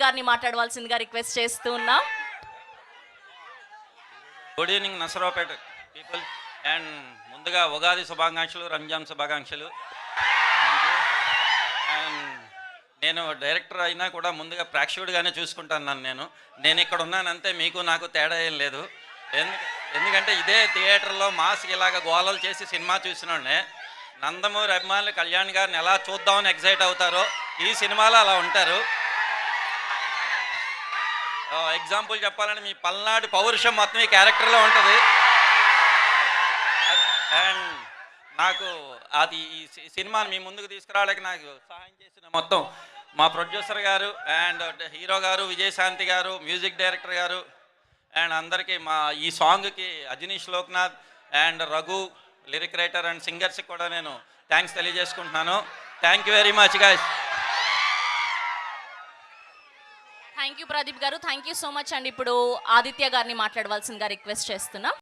గారిని మాట్లాడవలసిందిగా రిక్వెస్ట్ చేస్తూ ఉన్నాం. Good evening Narasaraopet people. And ముందుగా ఉగాది శుభాకాంక్షలు, రంజాన్ శుభాకాంక్షలు. అండ్ నేను డైరెక్టర్ అయినా కూడా ముందుగా ప్రేక్షకుడిగానే చూసుకుంటాను నేను ఇక్కడ ఉన్నానంతే, మీకు నాకు తేడా ఏం లేదు. ఎందుకంటే ఇదే థియేటర్లో మాస్క్ ఇలాగ గోలలు చేసి సినిమా చూసినోడే నందమూరి అభిమానులు కళ్యాణ్ గారిని ఎలా చూద్దామని ఎగ్జైట్ అవుతారో ఈ సినిమాలో అలా ఉంటారు. ఎగ్జాంపుల్ చెప్పాలంటే మీ పల్నాడు పౌరుషం మొత్తం ఈ క్యారెక్టర్లో ఉంటుంది. అండ్ నాకు అది ఈ సినిమాని మీ ముందుకు తీసుకురావడానికి నాకు సహాయం చేసిన మొత్తం మా ప్రొడ్యూసర్ గారు అండ్ హీరో గారు, విజయశాంతి గారు, మ్యూజిక్ డైరెక్టర్ గారు అండ్ అందరికీ మా ఈ సాంగ్కి Ajaneesh Loknath and Raghu lyric writer and సింగర్స్కి కూడా నేను థ్యాంక్స్ తెలియజేసుకుంటున్నాను. Thank you very much guys. Thank you Pradeep garu, thank you so much అండి. ఇప్పుడు ఆదిత్య గారిని మాట్లాడవలసిందిగా రిక్వెస్ట్ చేస్తున్నాం.